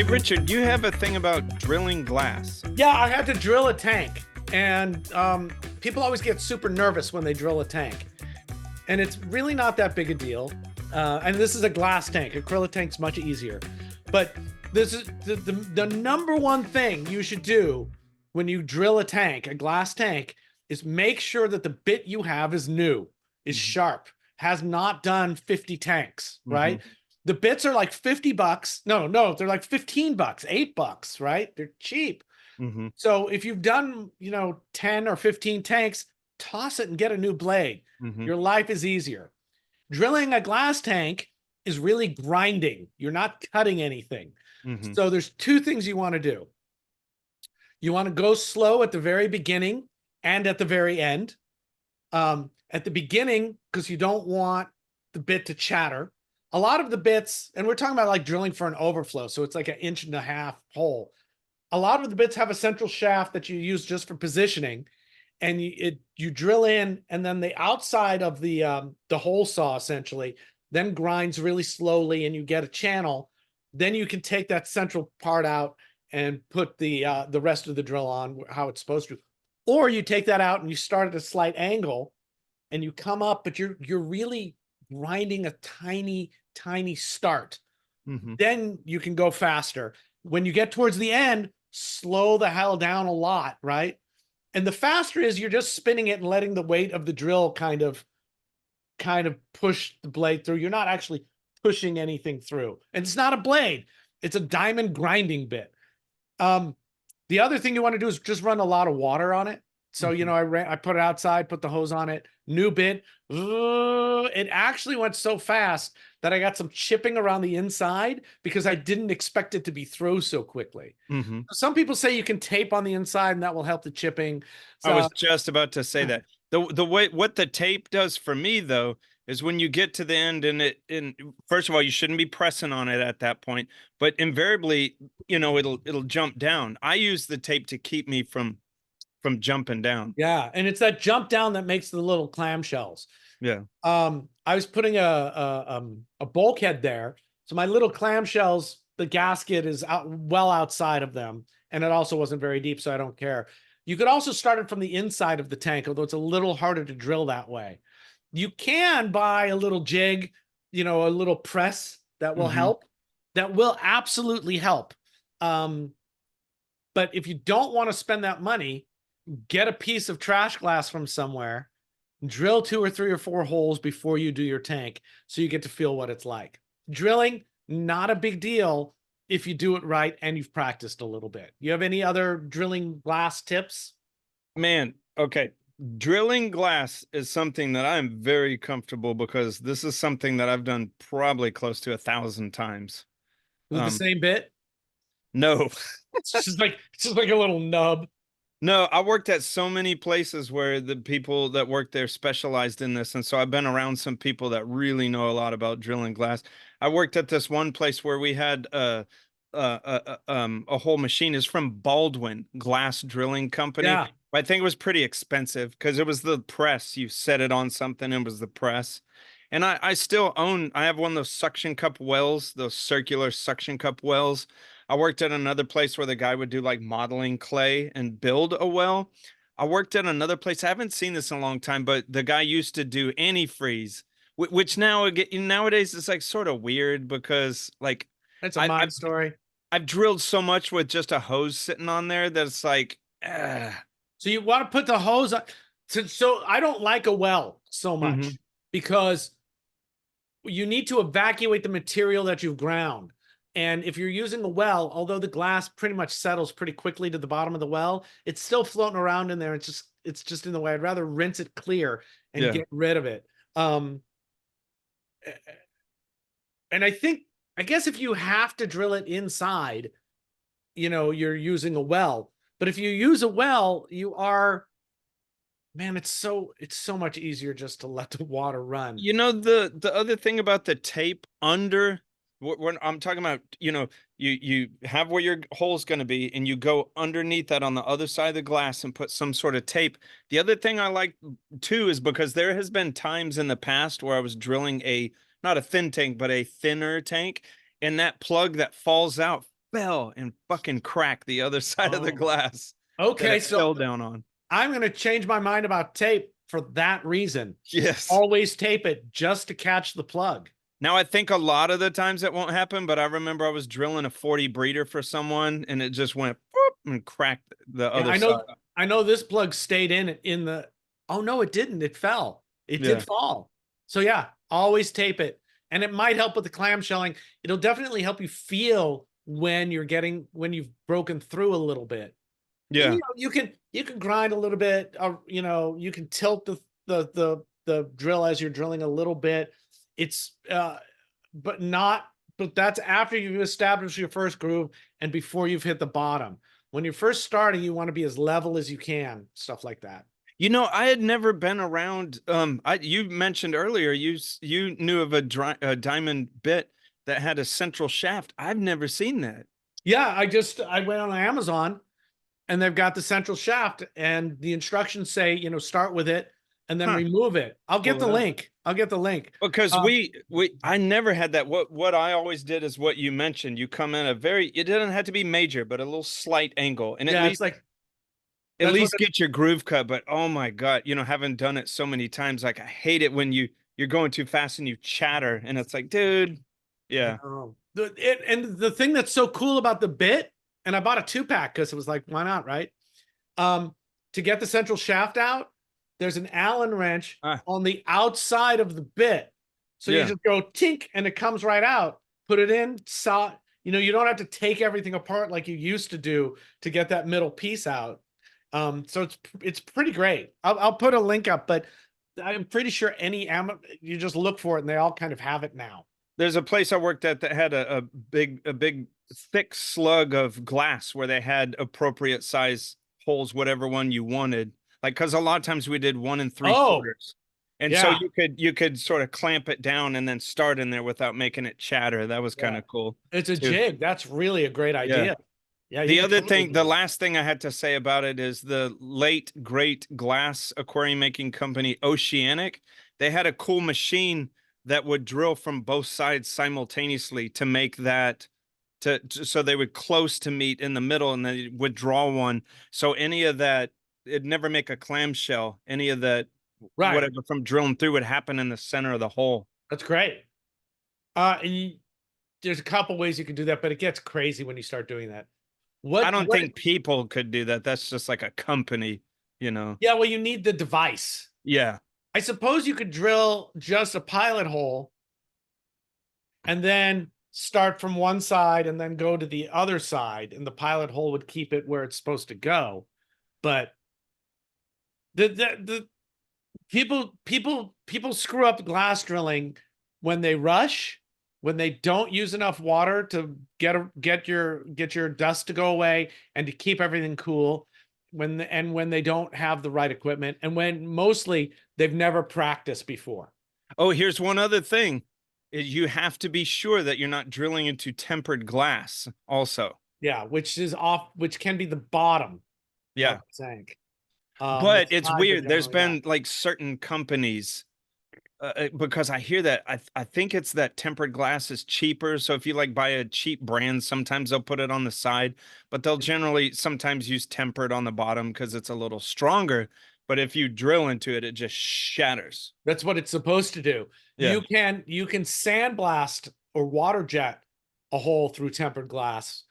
Richard, you have a thing about drilling glass. Yeah, I had to drill a tank, and people always get super nervous when they drill a tank, and it's really not that big a deal. And this is a glass tank. Acrylic tank's much easier, but this is the number one thing you should do when you drill a tank, a glass tank, is make sure that the bit you have is new, is sharp, has not done 50 tanks, right? The bits are like $50. No, they're like $15, $8, right? They're cheap. So if you've done, 10 or 15 tanks, toss it and get a new blade. Your life is easier. Drilling a glass tank is really grinding. You're not cutting anything. So there's two things you want to do. You want to go slow at the very beginning and at the very end. At the beginning, because you don't want the bit to chatter. A lot of the bits, and we're talking about like drilling for an overflow, so it's like 1.5 inch hole. A lot of the bits have a central shaft that you use just for positioning, and you drill in, and then the outside of the hole saw essentially then grinds really slowly, and you get a channel. Then you can take that central part out and put the rest of the drill on how it's supposed to. Or you take that out and you start at a slight angle, and you come up, but you're really grinding a tiny start. Then you can go faster. When you get towards the end, slow the hell down a lot, right? And the faster is you're just spinning it and letting the weight of the drill kind of push the blade through. You're not actually pushing anything through. And it's not a blade. It's a diamond grinding bit. The other thing you want to do is just run a lot of water on it. So, I put it outside, put the hose on it, new bit. It actually went so fast that I got some chipping around the inside because I didn't expect it to be through so quickly. Some people say you can tape on the inside and that will help the chipping. So, I was just about to say that. The way what the tape does for me though is when you get to the end and first of all, you shouldn't be pressing on it at that point, but invariably, it'll jump down. I use the tape to keep me from jumping down. Yeah, and it's that jump down that makes the little clamshells. Yeah. I was putting a bulkhead there, so my little clamshells, the gasket is well outside of them, and it also wasn't very deep, so I don't care. You could also start it from the inside of the tank, although it's a little harder to drill that way. You can buy a little jig, a little press that will help. That will absolutely help. But if you don't want to spend that money, get a piece of trash glass from somewhere, drill 2 or 3 or 4 holes before you do your tank so you get to feel what it's like. Drilling, not a big deal if you do it right and you've practiced a little bit. You have any other drilling glass tips? Man, okay. Drilling glass is something that I'm very comfortable because this is something that I've done probably close to 1,000 times. With the same bit? No. It's just like a little nub. No, I worked at so many places where the people that work there specialized in this. And so I've been around some people that really know a lot about drilling glass. I worked at this one place where we had a whole machine. Is from Baldwin Glass Drilling Company. Yeah. I think it was pretty expensive because it was the press. You set it on something, it was the press. And I still I have one of those suction cup wells, those circular suction cup wells. I worked at another place where the guy would do like modeling clay and build a well. I worked at another place. I haven't seen this in a long time, but the guy used to do antifreeze, which nowadays is like sort of weird because like that's a mod story. I've drilled so much with just a hose sitting on there that it's like, So you want to put the hose on. So I don't like a well so much because you need to evacuate the material that you've ground. And if you're using a well, although the glass pretty much settles pretty quickly to the bottom of the well, it's still floating around in there. It's just in the way. I'd rather rinse it clear and get rid of it. And I guess if you have to drill it inside, you're using a well. But if you use a well, it's so much easier just to let the water run. The other thing about the tape under, when I'm talking about, you have where your hole's going to be and you go underneath that on the other side of the glass and put some sort of tape. The other thing I like too is because there has been times in the past where I was drilling not a thin tank, but a thinner tank, and that plug that falls out fell and fucking cracked the other side of the Oh. glass that Okay, it so fell down on. I'm going to change my mind about tape for that reason. Yes. Always tape it just to catch the plug. Now I think a lot of the times that won't happen, but I remember I was drilling a 40 breeder for someone and it just went whoop, and cracked the Yeah, other side. I know this plug stayed in the, oh no, it didn't. It fell. It Yeah. did fall. So yeah, always tape it. And it might help with the clamshelling. It'll definitely help you feel when you've broken through a little bit. Yeah. You can grind a little bit, you can tilt the drill as you're drilling a little bit. It's but that's after you've established your first groove and before you've hit the bottom. When you're first starting, you want to be as level as you can, stuff like that. You know, I had never been around. You mentioned earlier you knew of a diamond bit that had a central shaft. I've never seen that. Yeah, I went on Amazon and they've got the central shaft and the instructions say, start with it and then remove it. I'll get the link. Because I never had that. What I always did is what you mentioned. You come in it didn't have to be major, but a little slight angle. And at least get your groove cut. But oh my God, having done it so many times, like I hate it when you're going too fast and you chatter and it's like, dude, yeah. And the thing that's so cool about the bit, and I bought a 2-pack because it was like, why not, right? To get the central shaft out, there's an Allen wrench on the outside of the bit. So you just go tink and it comes right out. Put it in, you don't have to take everything apart like you used to do to get that middle piece out. So it's pretty great. I'll put a link up, but I'm pretty sure you just look for it and they all kind of have it now. There's a place I worked at that had a big thick slug of glass where they had appropriate size holes, whatever one you wanted. Like, because a lot of times we did 1 3/4, and so you could sort of clamp it down and then start in there without making it chatter. That was kind of cool. It's a jig. That's really a great idea. Yeah. The last thing I had to say about it is the late great glass aquarium making company Oceanic. They had a cool machine that would drill from both sides simultaneously to make that so they would close to meet in the middle, and then would draw one. So any of that, it'd never make a clamshell. Any of that, whatever from drilling through would happen in the center of the hole. That's great. There's a couple ways you can do that, but it gets crazy when you start doing that. I don't think people could do that. That's just like a company, Yeah, well, you need the device. Yeah. I suppose you could drill just a pilot hole and then start from one side and then go to the other side, and the pilot hole would keep it where it's supposed to go. But the people screw up glass drilling when they rush, when they don't use enough water to get your dust to go away and to keep everything cool, when they don't have the right equipment, and when mostly they've never practiced before. Oh, here's one other thing. You have to be sure that you're not drilling into tempered glass also. Yeah, which can be the bottom. Yeah. Of the tank. But it's weird. There's been like certain companies, because I hear that I think it's that tempered glass is cheaper. So if you like buy a cheap brand, sometimes they'll put it on the side, but they'll generally sometimes use tempered on the bottom because it's a little stronger. But if you drill into it, it just shatters. That's what it's supposed to do. Yeah. You can sandblast or water jet a hole through tempered glass.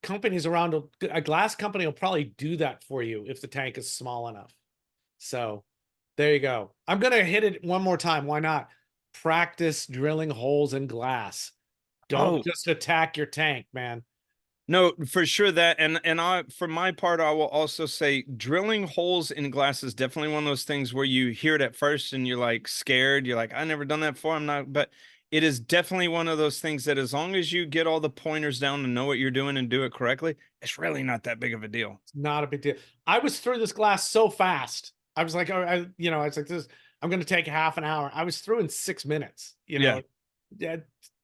Companies around, a glass company will probably do that for you if the tank is small enough. So there you go. I'm going to hit it one more time. Why not? Practice drilling holes in glass. Don't just attack your tank, man. No, for sure that. And for my part, I will also say drilling holes in glass is definitely one of those things where you hear it at first and you're like scared. You're like, I never done that before. But it is definitely one of those things that as long as you get all the pointers down and know what you're doing and do it correctly, it's really not that big of a deal. It's not a big deal. I was through this glass so fast. I was like, it's like this, I'm going to take half an hour. I was through in 6 minutes, Yeah.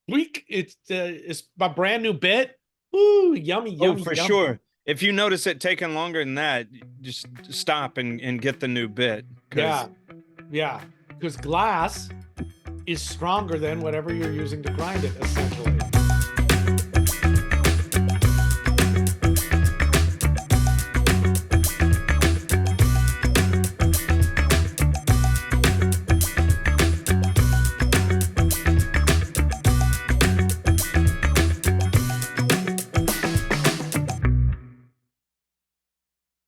It's a brand new bit. Ooh, yummy. For sure. If you notice it taking longer than that, just stop and get the new bit. Yeah. Because glass is stronger than whatever you're using to grind it, essentially.